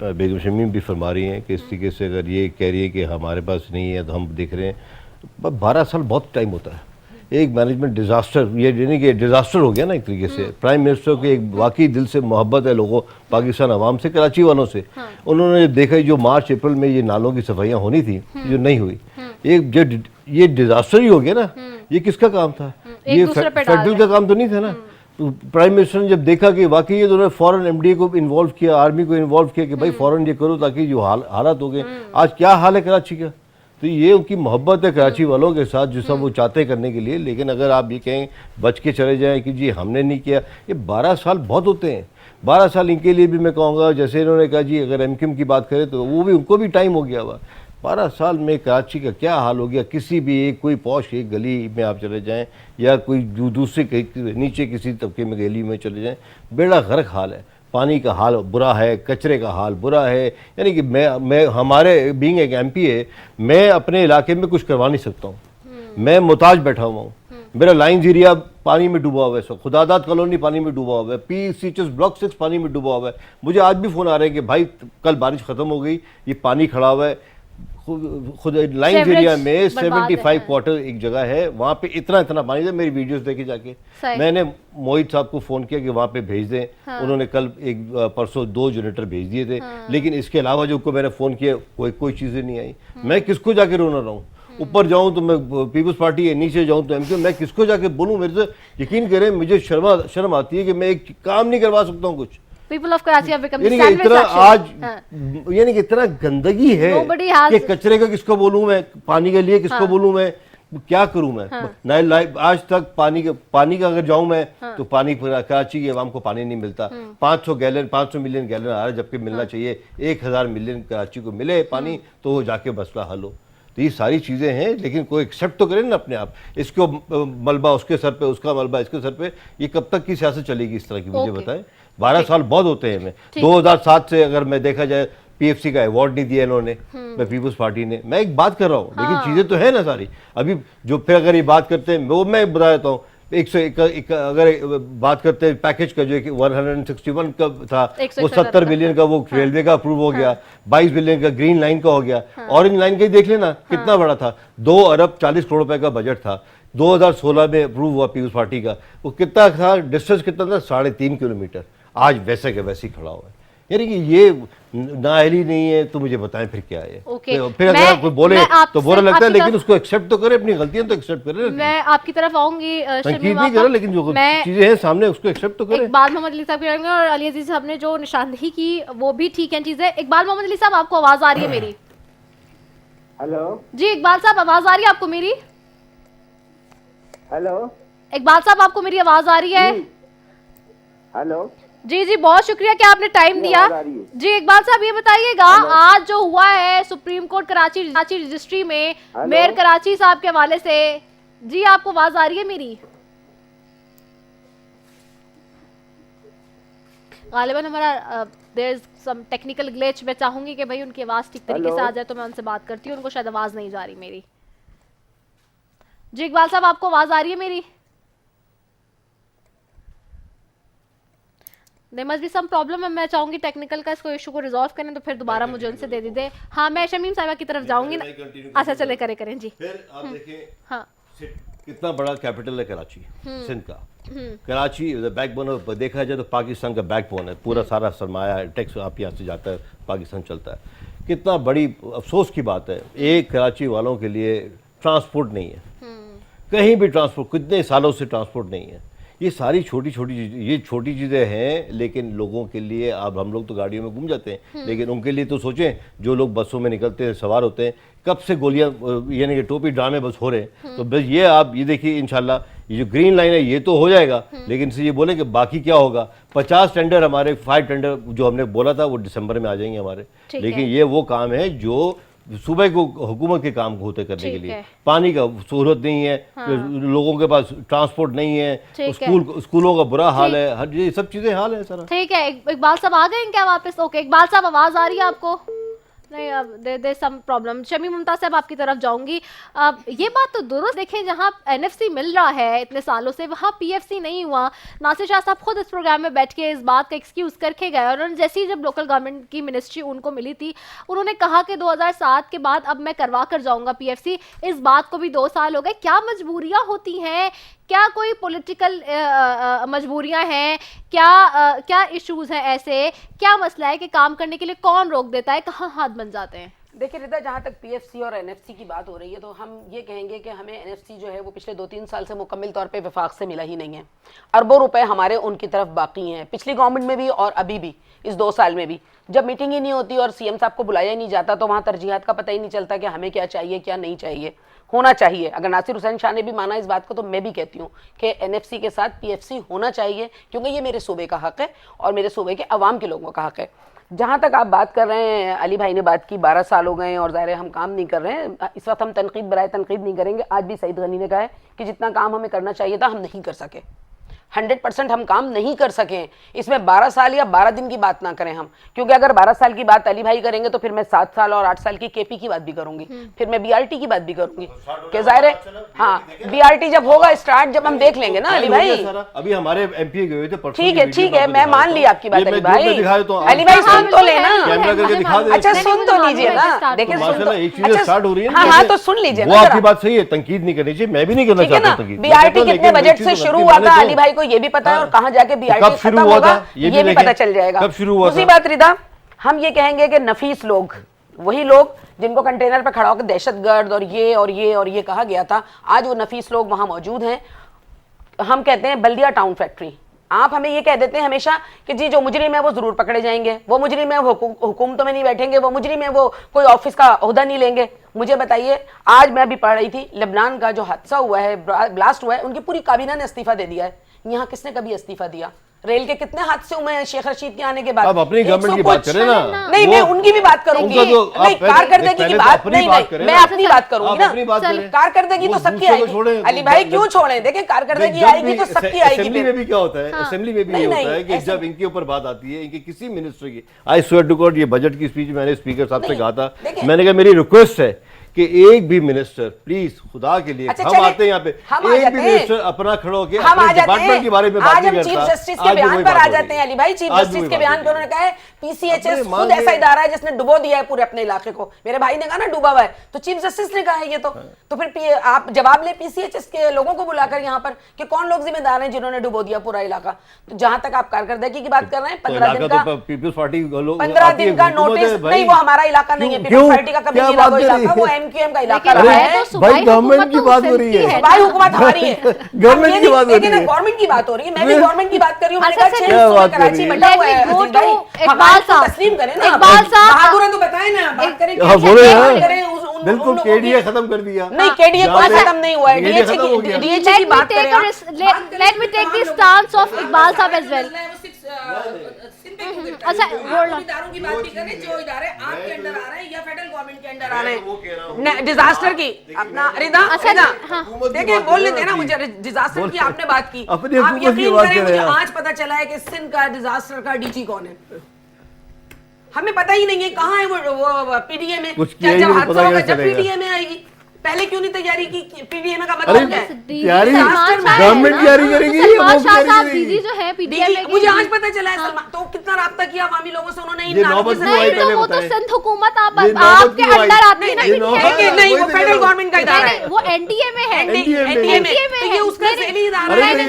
बेगम शमीम भी फरमा रही हैं कि इस तरीके से अगर ये कह रही है कि हमारे पास नहीं है तो हम देख रहे हैं 12 साल बहुत टाइम होता है। एक मैनेजमेंट डिज़ास्टर, ये यानी कि डिज़ास्टर हो गया ना एक तरीके से। प्राइम मिनिस्टर को एक वाकई दिल से मोहब्बत है लोगों, पाकिस्तान अवाम से, कराची वालों से। उन्होंने देखा जो मार्च अप्रैल में ये नालों की सफाइयाँ होनी थी जो नहीं हुई, ये डिज़ास्टर ही हो गया ना। ये किसका काम था? ये फेडरल का काम तो नहीं था ना। तो प्राइम मिनिस्टर ने जब देखा कि वाकई ये उन्होंने फॉरेन एमडी को इन्वॉल्व किया, आर्मी को इन्वॉल्व किया कि भाई फॉरेन ये करो ताकि जो हालात हो गए, आज क्या हाल है कराची का। तो ये उनकी मोहब्बत है कराची वालों के साथ जो सब वो चाहते करने के लिए। लेकिन अगर आप ये कहें बच के चले जाएं कि जी हमने नहीं किया, ये 12 साल बहुत होते हैं। 12 साल इनके लिए भी मैं कहूँगा, जैसे इन्होंने कहा जी अगर एमकेएम की बात करें तो वो भी उनको भी टाइम हो गया हुआ। 12 साल में कराची का क्या हाल हो गया। किसी भी एक कोई पौश एक गली में आप चले जाएँ या कोई दूसरे नीचे किसी तबके में गली में चले जाएँ, बेड़ा गर्क हाल है। पानी का हाल बुरा है, कचरे का हाल बुरा है। यानी कि मैं हमारे बीइंग एक एमपी है, मैं अपने इलाके में कुछ करवा नहीं सकता हूँ। मैं मुताज बैठा हुआ हूँ। मेरा लाइन्स एरिया पानी में डूबा हुआ है, सो खुदादात कॉलोनी पानी में डूबा हुआ है, पीसीएचएस ब्लॉक 6 पानी में डूबा हुआ है। मुझे आज भी फ़ोन आ रहे हैं कि भाई कल बारिश ख़त्म हो गई, ये पानी खड़ा हुआ है। खुद लाइन्स एरिया में 75 क्वार्टर एक जगह है, वहाँ पे इतना पानी था। मेरी वीडियोस देखे जाके, मैंने मोहित साहब को फ़ोन किया कि वहाँ पे भेज दें। उन्होंने कल परसों 2 जनरेटर भेज दिए थे। लेकिन इसके अलावा जो को मैंने फ़ोन किया कोई चीज़ें नहीं आई। मैं किसको जाके रोना रहा हूँ? ऊपर जाऊँ तो मैं पीपल्स पार्टी है, नीचे जाऊँ तो एमक्यू। मैं किसको जाके बोलूँ? मेरे से यकीन करें मुझे शर्म आती है कि मैं एक काम नहीं करवा सकता हूँ कुछ। People of Karachi have become the यानी कि sandwich इतना section. आज यानी कि इतना गंदगी है Nobody has- कि कचरे का किसको बोलूं मैं, पानी के लिए किसको बोलूं मैं, क्या करूं मैं? आज तक पानी का अगर जाऊं मैं तो पानी कराची की आवाम को पानी नहीं मिलता। 500 मिलियन गैलन आ रहा है, जबकि मिलना चाहिए 1000 मिलियन कराची को मिले पानी, तो जाके मसला हल हो। तो ये सारी चीज़ें हैं, लेकिन कोई एक्सेप्ट तो करे ना अपने आप। इसको मलबा उसके सर पे, उसका मलबा इसके सर पे, ये कब तक की सियासत चलेगी इस तरह की? मुझे बताएं। 12 साल बहुत होते हैं हमें। 2007 से अगर मैं देखा जाए, पीएफसी का अवार्ड नहीं दिया इन्होंने, मैं पीपल्स पार्टी ने। मैं एक बात कर रहा हूँ, लेकिन चीज़ें तो है ना सारी। अभी जो फिर अगर ये बात करते हैं, वो मैं बता देता हूँ, अगर बात करते हैं पैकेज का, जो 161 का था, वो 70 बिलियन का वो रेलवे का अप्रूव हो गया, 22 बिलियन का ग्रीन लाइन का हो गया। ऑरेंज लाइन का ही देख लेना कितना बड़ा था, 2 अरब 40 करोड़ रुपए का बजट था। 2016 में अप्रूव हुआ पीपल्स पार्टी का, वो कितना था, डिस्टेंस कितना था, 3.5 किलोमीटर। आज वैसे के वैसे ही खड़ा हुआ है। यानी कि ये नाअहली नहीं है, तो मुझे बताएं फिर क्या है। फिर अगर कोई बोले तो बुरा लगता है, लेकिन उसको एक्सेप्ट तो करे, अपनी गलतियां तो एक्सेप्ट करे। मैं आपकी तरफ आऊंगी, तनकीद नहीं करे, लेकिन जो चीजें हैं सामने उसको एक्सेप्ट तो करे। इकबाल मोहम्मद अली साहब करेंगे, और अली अजीज साहब ने जो निशानदेही की वो भी ठीक है चीजें। इकबाल मोहम्मद अली साहब, आपको आवाज आ रही है मेरी? हेलो जी इकबाल साहब, आवाज आ रही है आपको मेरी? हेलो इकबाल साहब, आपको मेरी आवाज आ रही है? हेलो जी जी, बहुत शुक्रिया कि आपने टाइम दिया। जी इकबाल साहब, ये बताइएगा, आज जो हुआ है सुप्रीम कोर्ट कराची रजिस्ट्री में मेयर कराची साहब के हवाले से, जी आपको आवाज आ रही है मेरी? गालिबन हमारा there is some technical glitch. मैं चाहूंगी कि भाई उनकी आवाज ठीक तरीके से आ जाए, तो मैं उनसे बात करती हूँ। उनको शायद आवाज नहीं जा रही मेरी। जी इकबाल साहब, आपको आवाज आ रही है मेरी? There must be some problem। मैं चाहूंगी टेक्निकल का इसको इशू को रिजॉल्व करें, तो फिर दोबारा मुझे उनसे दे दीजिए। हाँ, मैं शमीम साहिबा की तरफ जाऊंगी ना। अच्छा चले, करें जी। फिर आप देखें, हाँ, कितना बड़ा कैपिटल है कराची, सिंध का। कराची बैकबोन, देखा जाए तो पाकिस्तान का बैकबोन है। पूरा सारा सरमाया है, टैक्स आप यहाँ से जाता है, पाकिस्तान चलता है। कितना बड़ी अफसोस की बात है, एक कराची वालों के लिए ट्रांसपोर्ट नहीं है, कहीं भी ट्रांसपोर्ट, कितने सालों से ट्रांसपोर्ट नहीं है। ये सारी छोटी छोटी चीज़ें हैं, लेकिन लोगों के लिए, अब हम लोग तो गाड़ियों में घूम जाते हैं, लेकिन उनके लिए तो सोचें, जो लोग बसों में निकलते हैं, सवार होते हैं, कब से गोलियां, यानी कि टोपी ड्रामे बस हो रहे हैं। तो बस ये आप ये देखिए, इंशाल्लाह ये जो ग्रीन लाइन है ये तो हो जाएगा, लेकिन से ये बोले कि बाकी क्या होगा। 50 टेंडर हमारे, 5 टेंडर जो हमने बोला था वो दिसंबर में आ जाएंगे हमारे, लेकिन ये वो काम है जो सुबह को हुकूमत के काम होते करने के लिए। पानी का सहूलत नहीं है, लोगों के पास ट्रांसपोर्ट नहीं है, स्कूलों का बुरा हाल है, हर ये सब चीजें हाल है सारा। ठीक है, इकबाल साहब आ गए क्या वापस? ओके इकबाल साहब, आवाज आ रही है आपको? नहीं, अब there some problem. Shami Mumtaz साहब, आपकी तरफ जाऊंगी। अब ये बात तो दुरुस्त, देखें जहां एनएफसी मिल रहा है इतने सालों से, वहां पीएफसी नहीं हुआ। नासिर शाह साहब खुद इस प्रोग्राम में बैठ के इस बात का एक्सक्यूज करके गए, और उन्होंने जैसी जब लोकल गवर्नमेंट की मिनिस्ट्री उनको मिली थी, उन्होंने कहा कि 2007 के बाद अब मैं करवा कर जाऊंगा पीएफसी। इस बात को भी 2 साल हो गए। क्या मजबूरियां होती हैं? क्या कोई पॉलिटिकल मजबूरियां हैं? क्या इश्यूज हैं ऐसे? क्या मसला है कि काम करने के लिए कौन रोक देता है? कहाँ हाथ बन जाते हैं? देखिए रिदा, जहाँ तक पीएफसी और एनएफसी की बात हो रही है, तो हम ये कहेंगे कि हमें एनएफसी जो है वो पिछले 2-3 साल से मुकम्मल तौर पे वफाक से मिला ही नहीं है। अरबों रुपए हमारे उनकी तरफ बाकी हैं, पिछली गवर्नमेंट में भी और अभी भी, इस 2 साल में भी। जब मीटिंग ही नहीं होती और सीएम साहब को बुलाया ही नहीं जाता, तो वहाँ तरजीहात का पता ही नहीं चलता कि हमें क्या चाहिए, क्या नहीं चाहिए, होना चाहिए। अगर नासिर हुसैन शाह ने भी माना इस बात को, तो मैं भी कहती हूँ कि एनएफसी के साथ पीएफसी होना चाहिए, क्योंकि ये मेरे सूबे का हक है और मेरे सूबे के अवाम के लोगों का हक है। जहाँ तक आप बात कर रहे हैं, अली भाई ने बात की 12 साल हो गए और ज़ाहिर है हम काम नहीं कर रहे हैं। इस वक्त हम तनकीद बराए तनकीद नहीं करेंगे। आज भी सईद गनी ने कहा है कि जितना काम हमें करना चाहिए था हम नहीं कर सके, 100% हम काम नहीं कर सके। इसमें 12 साल या 12 दिन की बात ना करें हम, क्योंकि अगर 12 साल की बात अली भाई करेंगे तो फिर मैं 7 साल और 8 साल की केपी की बात भी करूंगी, फिर मैं बीआरटी की बात भी करूंगी। कि जाहिर है, हाँ बीआरटी जब होगा स्टार्ट, जब हम देख लेंगे ना अली भाई। अभी हमारे एमपी गए थे, ठीक है, मैं मान ली आपकी बात अली भाई। अली भाई सुन तो लेना, अच्छा सुन तो लीजिए ना। देखिए स्टार्ट हो रही है, हाँ तो सुन लीजिए वो आपकी बात सही है, तनकीद नहीं करनी चाहिए, मैं भी नहीं करना चाहता। बीआरटी कितने बजट से शुरू हुआ था अली भाई को ये भी पता है, और कहां जाके बीआरटी खत्म होगा ये भी पता चल जाएगा। कब शुरू हुआ? दूसरी बात रिदा, हम ये कहेंगे कि नफीस लोग, वही लोग जिनको कंटेनर पे खड़ा होकर दहशतगर्द और ये कहा गया था, आज वो नफीस लोग वहां मौजूद हैं। हम कहते हैं बल्दिया टाउन फैक्ट्री, आप हमें ये कह देते हैं हमेशा कि जी जो मुजरिम है वो जरूर पकड़े जाएंगे, वो मुजरिम है वो हुकूमतों में नहीं बैठेंगे, वो मुजरिम है वो कोई ऑफिस का ओहदा नहीं लेंगे। मुझे बताइए, आज मैं भी पढ़ रही थी, लेबनान का जो हादसा हुआ है, ब्लास्ट हुआ है, उनकी पूरी काबीना ने इस्तीफा दे दिया है। यहाँ किसने कभी इस्तीफा दिया? रेल के कितने हादसे हुए हैं शेख रशीद के आने के बाद। आप अपनी गवर्नमेंट की बात करें ना। नहीं, मैं उनकी भी बात करूंगी। नहीं, कारकर्दगी की बात नहीं, मैं अपनी बात करूंगी ना। कारकर्दगी तो सबकी आएगी। अली भाई क्यों छोड़े? देखिए कारकर्दगी आएगी तो सबकी आएगी। असेंबली में भी क्या होता है, असेंबली में भी ये होता है कि जब इनके ऊपर बात आती है, इनके किसी मिनिस्टर की, आई स्वेयर टू गॉड, ये बजट की स्पीच मैंने स्पीकर साहब से कहा था, मैंने कहा मेरी रिक्वेस्ट है कि एक भी मिनिस्टर प्लीज खुदा के लिए, हम आते हैं यहाँ पे, एक भी मिनिस्टर अपना खड़े होकर अपने डिपार्टमेंट के बारे में बात नहीं करता। चीफ जस्टिस के बयान पर आ जाते हैं अली भाई। चीफ जस्टिस के बयान पर उन्होंने कहा है पीसीएचएस खुद ऐसा इदारा है जिसने डुबो दिया है पूरे अपने इलाके को। मेरे भाई ने कहा ना डूबा हुआ है, तो चीफ जस्टिस ने कहा है ये तो फिर आप जवाब ले पीसीएचएस के लोगों को बुलाकर यहाँ पर कि कौन लोग जिम्मेदार हैं जिन्होंने डुबो दिया पूरा इलाका। तो जहां तक आप कारकर्दगी की बात कर रहे हैं, 15 दिन का पीपल्स पार्टी 15 दिन का नोटिस नहीं, वो हमारा इलाका नहीं है, पीपल्स पार्टी का कभी नहीं रहा वो इलाका, वो एमक्यूएम का इलाका। भाई गवर्नमेंट की बात हो रही है, सूबाई हुकूमत हमारी है, गवर्नमेंट की बात हो रही है, गवर्नमेंट की बात हो रही है, मैं भी गवर्नमेंट की बात कर रही हूँ। मैंने कहा 6 कराची बटा हुआ है। इकबाल साहब तस्लीम करें ना, इकबाल साहब बहादुर तो बताएं ना, बात करें बिल्कुल केडीए खत्म कर दिया। नहीं, केडीए कोई खत्म नहीं हुआ है, डीएचए की बात करें। Let me take the stance of Iqbal साहब एज वेल। अच्छा, इदारों की बात भी करें जो इदारे आपके अंडर आ रहे हैं या फेडरल गवर्नमेंट के अंडर आ रहे हैं। डिजास्टर की अपना रिदा देखिए बोलने देना मुझे। डिजास्टर की आपने बात की, आप यकीन करें मुझे आज पता चला है कि सिंध का डिजास्टर का डीजी कौन है। हमें पता ही नहीं है कहाँ है वो पीडीए में। जब हादसा होगा जब पीडीए में आएगी, पहले क्यों नहीं तैयारी की? पीडीए में का मतलब क्या है? तैयारी गवर्नमेंट तैयारी करेगी, जो है पीडीए में। मुझे आज पता चला है सलमान, तो कितना राब्ता किया अवामी लोगों से उन्होंने। नहीं, वो तो सिंध हुकूमत आपके अंडर आती है ना। नहीं, वो फेडरल गवर्नमेंट का इदारा है, वो एनडीए में है। एनडीए में ये उसका सेली इदारा है। ये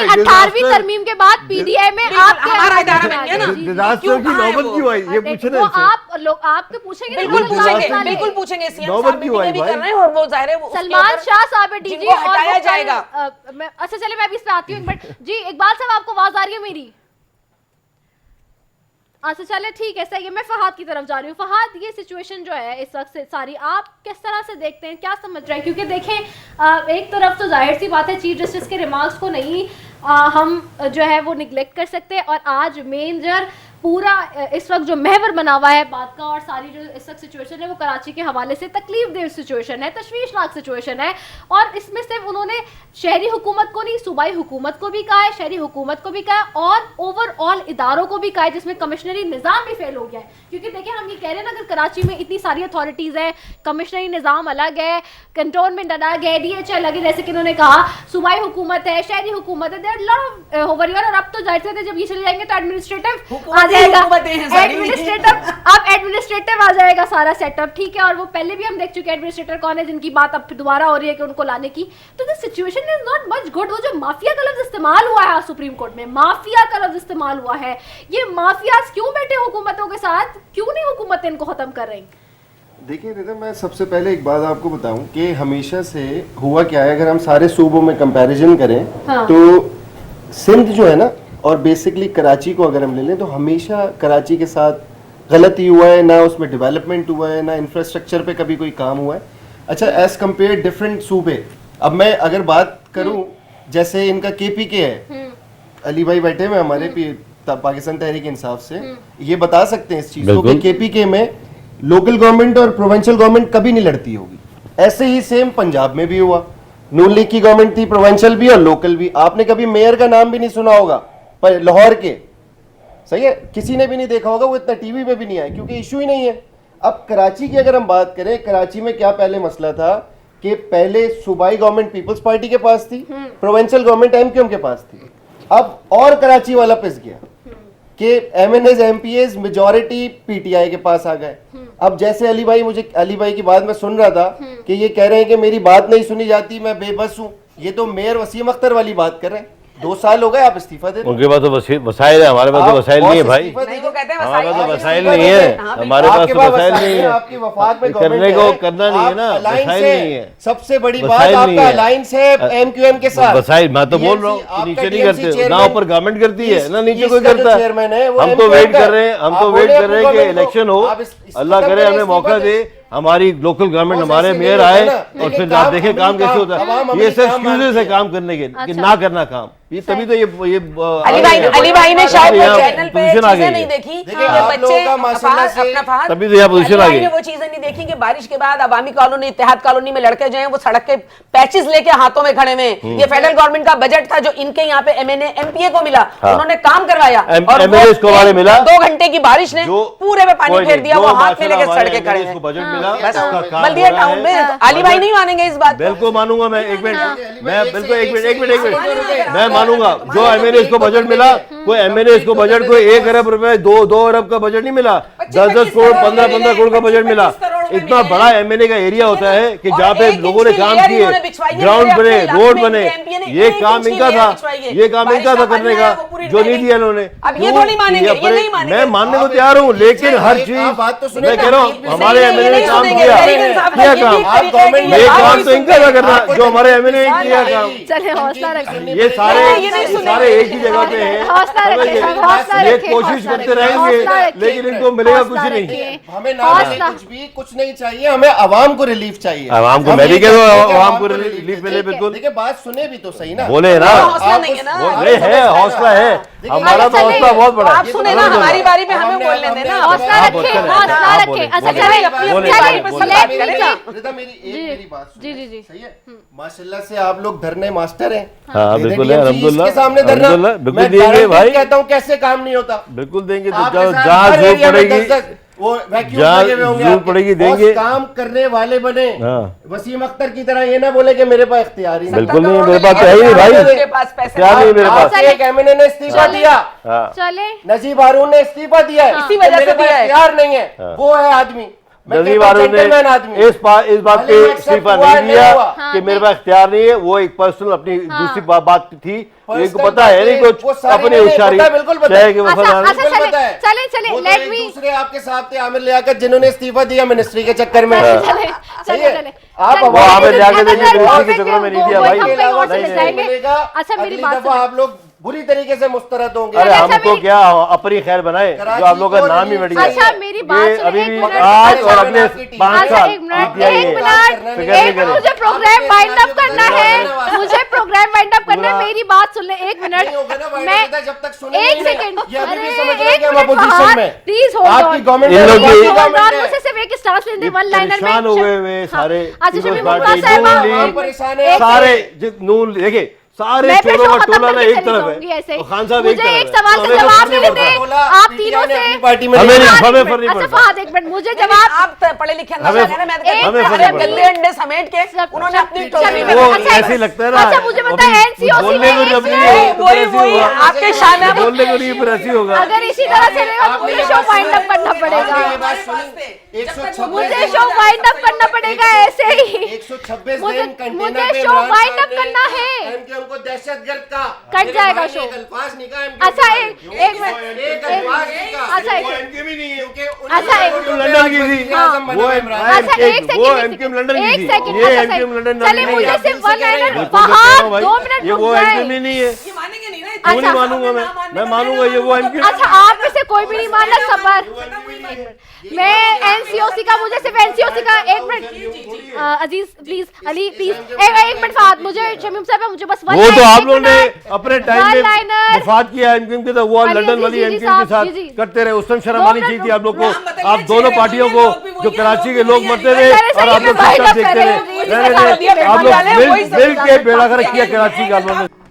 18वीं तरमीम के बाद पीडीए में हमारा इदारा बन गया ना। डिजास्टर की नौबत क्यों आई, ये पूछे ना। आप लोग आपके पूछेंगे, बिल्कुल पूछेंगे। सीएम साहब भी कर रहे हैं और वो जाहिर है सलमान शाह साहब डीजी और हटाया जाएगा। अच्छा चले, मैं अभी इस पे आती हूँ एक मिनट। जी इकबाल साहब, आपको आवाज आ रही है मेरी? अच्छा चले ठीक है, सही है। मैं फहाद की तरफ जा रही हूँ। फहाद, ये सिचुएशन जो है इस वक्त से सारी, आप किस तरह से देखते हैं, क्या समझ रहे हैं? क्योंकि देखें, एक तरफ तो जाहिर सी बात है चीफ जस्टिस के रिमार्क्स को नहीं हम जो है वो निगलेक्ट कर सकते, और आज मेजर पूरा इस वक्त जो महवर बना हुआ है बात का, और सारी जो इस वक्त सिचुएशन है वो कराची के हवाले से तकलीफदेह सिचुएशन है, तशवीशनाक सिचुएशन है। और इसमें सिर्फ उन्होंने शहरी हुकूमत को नहीं, सूबाई हुकूमत को भी कहा है, शहरी हुकूमत को भी कहा है, और ओवरऑल इदारों को भी कहा है, जिसमें कमिश्नरी निज़ाम भी फेल हो गया है। क्योंकि देखिए, हम ये कह रहे हैं ना, अगर कराची में इतनी सारी अथॉरिटीज़ हैं, कमिश्नरी निज़ाम अलग है, कंटोनमेंट अलग है, DH अलग है, जैसे कि उन्होंने कहा सूबाई हुकूमत है, शहरी हुकूमत है, देयर लॉट ऑफ ओवर। और अब तो जाहिर से जब ये चले जाएंगे तो एडमिनिस्ट्रेटिव आ जाएगा, एडमिनिस्ट्रेटिव आ जाएगा सारा सेटअप, ठीक है। और वो पहले भी हम देख चुके हैं एडमिनिस्ट्रेटर कौन है, जिनकी बात अब दोबारा हो रही है कि उनको लाने की। तो the situation is not much good. वो जो माफिया का लफ्ज इस्तेमाल हुआ है सुप्रीम कोर्ट में, माफिया का लफ्ज इस्तेमाल हुआ है, ये माफियाज क्यों बैठे हुकूमतों के साथ, क्यों नहीं हुकूमतें इनको खत्म कर रही? देखिए रिदा, मैं सबसे पहले एक बात आपको बताऊं कि हमेशा से हुआ क्या है, अगर हम सारे सूबों में कंपैरिजन करें तो सिंध जो है ना, और बेसिकली कराची को अगर हम ले लें, तो हमेशा कराची के साथ गलती हुआ है, ना उसमें डेवलपमेंट हुआ है, ना इंफ्रास्ट्रक्चर पे कभी कोई काम हुआ है। अच्छा, एज कम्पेयर डिफरेंट सूबे, अब मैं अगर बात करूं, जैसे इनका KPK है, अली भाई बैठे हुए हमारे पाकिस्तान तहरीक इंसाफ से, ये बता सकते हैं इस चीज को कि KPK में लोकल गवर्नमेंट और प्रोविंशियल गवर्नमेंट कभी नहीं लड़ती होगी। ऐसे ही सेम पंजाब में भी हुआ, नून लीग की गवर्नमेंट थी, प्रोविंशियल भी और लोकल भी। आपने कभी मेयर का नाम भी नहीं सुना होगा पर लाहौर के, सही है, किसी ने भी नहीं देखा होगा, वो इतना टीवी पे भी नहीं आया क्योंकि इशू ही नहीं है। अब कराची की अगर हम बात करें, कराची में क्या पहले मसला था कि पहले सूबाई गवर्नमेंट पीपल्स पार्टी के पास थी, प्रोविंशियल गवर्नमेंट MQM के पास थी। अब और कराची वाला पिस गया कि MNAs MPAs मेजॉरिटी PTI के पास आ गए। अब जैसे अली भाई की बात मैं सुन रहा था कि ये कह रहे हैं कि मेरी बात नहीं सुनी जाती, मैं बेबस हूँ। ये तो मेयर वसीम अख्तर वाली बात कर रहे हैं 2 साल हो गए, आप इस्तीफा दे उनके पास तो वसाइल है, हमारे पास तो वसाइल नहीं है भाई। नहीं तो कहते हैं हमारे पास तो वसाइल वसाइल नहीं है, हमारे पास तो वसाइल नहीं है, आपकी वफाक में करने को करना नहीं है ना, वसाइल नहीं है। सबसे बड़ी बात वसाइल नहीं आपका है। अलायंस है एमक्यूएम के साथ। वसाइल मैं तो बोल रहा हूँ आपका नीचे नहीं TMC करते ना, चेयरमैन, ऊपर गवर्नमेंट करती है ना, नीचे कोई इसका जो करता है। चेयरमैन है वो हम तो MQM वेट का कर है। रहे हैं, हम तो आप वेट बोले कर रहे हैं कि गवर्नमेंट को, इलेक्शन हो, आप अल्लाह करे हमें मौका दे, हमारी लोकल गवर्नमेंट, बहुत हमारे ऐसे मेयर नहीं आए होता ना, और लेकिन फिर आप काम देखें अमली काम कैसे काम, होता अवाम है। अमली ये सब काम एक्सक्यूजेस है मानती काम करने के कि अच्छा। ना करना काम, ये तभी तो ये अली भाई ने शायद वो यहाँ चैनल पे पोजीशन आ चीजें गई नहीं है। देखी कि देखिए, ये आप बच्चे लोगों का माशाल्लाह से अपना फहद, तभी तो यहाँ पोजीशन आ अली भाई गई। ने वो चीजें नहीं देखी कि बारिश के बाद अवामी कॉलोनी, इत्तेहाद कॉलोनी में लड़के जो हैं वो सड़क के पैचेस लेके हाथों में खड़े हुए हैं। ये फेडरल गवर्नमेंट का बजट था जो इनके यहाँ पे एमएनए एमपीए को मिला, हाँ। उन्होंने काम करवाया और MLAs को हमारे मिला। 2 घंटे की बारिश ने जो पूरे में पानी फेर दिया, वो हाथ में लेके माशाल्लाह सड़के खड़े हमारे हैं। MLAs को बजट मिला, बस उसका काम बल्दिया हो रहा टाउन में है। अली भाई नहीं मानेंगे इस बात को। बिल्कुल मानूंगा मैं, एक मिनट मैं बिल्कुल एक मिनट मैं हाँ। मानूंगा, जो एमएनए को बजट मिला, कोई एमएनए को बजट कोई 1 अरब रुपए 2 अरब का बजट नहीं मिला, 10 करोड़ 15 करोड़ का बजट मिला। इतना बड़ा एमएनए का एरिया होता है कि जहाँ पे लोगों ने काम किए, ग्राउंड बने, रोड बने, ये काम इनका था, ये काम इनका था करने का, जो नहीं दिया इन्होंने। अब ये थोड़ी मानेंगे, ये नहीं मानेंगे। मैं मानने को तैयार हूँ, लेकिन हर आप चीज बात तो सुने मैं ना, कह रहा आप हूँ हमारे एमएनए ने काम सुनेंगे, किया तरीके से आप किया ये काम, भी तरीका है कि ये आप काम भी तो इनका था करना, जो हमारे एमएनए ने किया काम। चले हौसला रखिए, ये सारे ये नहीं सुनेंगे। सारे एक ही जगह पे हैं, हौसला रखिए, समझिए? हौसला ये रखिए, कोशिश हौसला करते रखिए, रहेंगे, हौसला रखिए, लेकिन इनको मिलेगा हौसला कुछ नहीं। रखिए। हमें ना मिले कुछ नहीं चाहिए, हमें आवाम को रिलीफ चाहिए। आवाम को हम मैं ये भी कह रहा कहते हैं हूँ कि आवाम को रिलीफ रिलीफ चाहिए। मिले बिल्कुल। देखिए बात सुने भी तो सही ना, बोले ना, हौसला नहीं है ना। नहीं है, हौसला है हमारा, तो हौसला बहुत बड़ा आप है। सुने ना, हमारी बारी में हमें बोलने देना। हौसला आप रखे, बोलते रहे, हौसला आप रखे। बोले, अच्छा बोले, चलिए, बोले, चलिए, बोले, let बोले। me talk। रिदा मेरी बात सुनिए। जी जी जी सही है, माशाल्लाह से आप लोग धरने मास्टर हैं। हाँ दे दें बिल्कुल है, DMC अल्हम्दुलिल्लाह, इसके सामने धरना, अल्हम्दुलिल्लाह, बिल्कुल मैं देंगे गारंटी भाई, कहता हूँ कैसे काम नहीं होता। बिल्कुल देंगे, तो आपके साथ जहाँ हर जरूरत एरिया में पड़ेगी 10-10 वो वैक्यूम जहाँ लगे हुए होंगे जरूरत आपके। पड़ेगी और देंगे। काम करने वाले बने। हाँ। वसीम अख्तर की तरह ये ना बोले कि मेरे पास इख्तियार ही नहीं। बिल्कुल नहीं, मेरे पास तो है ही नहीं भाई, मेरे पास पैसे क्या नहीं मेरे पास। आपके एक एमएनए ने इस्तीफा दिया, हाँ। चले नजीब हारून ने इस्तीफा दिया है, इसी वजह से मेरे पास दिया है। इख्तियार नहीं है, वो है आदमी। मैं नजीब कहता हूं हारून gentleman ने आदमी। इस बात भले पे वो इस्तीफा accept हुआ नहीं दिया हुआ। कि मेरे पास इख्तियार नहीं है, वो एक पर्सनल अपनी दूसरी बात थी, इनको Personal पता है नहीं बातें, कुछ वो सारी अपनी नहीं होशियारी, पता, बिल्कुल पता चाहे है। कि अच्छा, वफादार अच्छा, बिल्कुल चले, पता है। चले, चले, वो तो let एक me- दूसरे आपके साथ थे आमिर लियाकत, जिन्होंने इस्तीफा दिया मिनिस्ट्री के चक्कर में। चले सही चले है। चले आप चले, वो हमें चले, जाके चले, देंगे, चले, मिनिस्ट्री चले, के चक्कर में नहीं वो दिया वही भाई। हम इसके कहीं और अलावा चले नहीं जाएंगे। मिलेगा। अच्छा मेरी अगली बात दफा सुनो। आप लोग बुरी तरीके से मुस्तरद होंगे। अरे अच्छा, हमको मेरी- क्या अपनी खैर बनाए, जो आप लोगों का नाम ही बढ़ गया। अच्छा मेरी बात ये सुनो, अभी एक भी मिनट। आज अच्छा, और अगले 5 अच्छा साल एक मिनट, PTI एक है। मिनट, फिक्र नहीं एक करें। मुझे प्रोग्राम वाइंड अप करना है, मुझे प्रोग्राम वाइंड अप करना है, मेरी बात सुन ले एक मिनट। नहीं होगा ना भाई, मैं बेटा, जब तक सुने एक नहीं सेकंड, ये अभी भी अरे समझ रहे हैं एक कि हम मिनट opposition फहद, में। प्लीज होल्ड आपकी ऑन, गवर्नमेंट इन लोग की- होल्ड ऑन, मुझे सिर्फ एक स्टांस लेने दे, वन लाइनर में। परेशान हो गए हुए सारे अच्छा पीपल्स शमी पार्टी, मुमताज साहिबा, नून लीग, एक परेशान मिनट, है। एक सारे नून देखिए सारे मैं फिर चोरों शो का खत्म टोला ना करके एक चली तरफ जाऊंगी है ऐसे ही। और खान साहब एक मुझे तरफ एक है। सवाल तो का हमें जवाब कुछ नहीं नहीं देते पड़ता। आप PTI तीनों ने से। अपनी पार्टी में हमें नहीं नहीं, रखा। हमें फर्क नहीं अच्छा पड़ता। फहद एक मिनट, मुझे जवाब जवाब आप पढ़े लिखे ना हमें- जाने, मैं तो एक कहती हूँ, हमें सारे फर्क नहीं गंदे अंडे समेट के उन्होंने अपनी टोकरी में वो रखा। अच्छा, ऐसे ही लगता है ना। अच्छा, मुझे अभी पता है NCOC बोलने में को जब एक नहीं है, मिनट, तो वही ऐसे ही वही होगा। आपके शान है। बोलने को नहीं, फिर ऐसे ही होगा। अगर इसी तरह चलेगा तो मुझे शो वाइंड अप करना पड़ेगा, ये बात सुनी, 126 मुझे शो वाइंड अप करना पड़ेगा ऐसे ही। 126 मुझे- दिन कंटेनर मुझे पे show Imran wind Khan up ने करना है। MQM को दहशतगर्द का कट मेरे जाएगा भाई ने शो। एक अल्फाज नहीं कहा MQM अच्छा के एक बारे में। एक मिनट, एक अल्फाज नहीं कहा। अच्छा एक MQM ही नहीं है। क्योंकि अच्छा, एक- उन्होंने लंदन की थी। वज़ीर-ए-आज़म बना वो इमरान। अच्छा एक वो सेकंड, MQM लंदन की एक थी। सेकंड, ये अच्छा MQM लंदन चलिए नहीं मुझे है। सिर्फ वन लाइनर बिल्कुल तो कह रहा फहद हूँ भाई, 2 मिनट ये रुक वो जाए। MQM ही नहीं है। ये मानेंगे नहीं ना, क्यों नहीं मानूंगा मैं मानूंगा ये वो MQM। अच्छा आप में से कोई भी नहीं मान रहा, सबर। मैं एनसीओसी का, मुझे सिर्फ एनसीओसी का एक minute Aziz please, Ali please एक मिनट फहद, मुझे शमीम साहब मुझे बस वन वो तो लाइन- आप एक लोगों ने मिनट, अपने टाइम वन में लाइनर। मुफाद किया MQM के, तो वो अली लंदन जी, वाली जी, जी, MQM के साहब, साथ जी, जी। करते रहे, उस टाइम शर्म दो आनी चाहिए मिनट थी आप लोग को। नाम बताइए, आप दोनों चेहरे पार्टियों वही को, हैं, लोग भी जो वही कराची हैं, के लोग लोग मरते भी थे वही हैं। और आप लोग सही चुपचाप में देखते भाई रहे, का कर रहे हैं, आप लोग ये मिल बेटा के डाले, वही बेड़ा सब कर किया कराची का आप लोगों ने।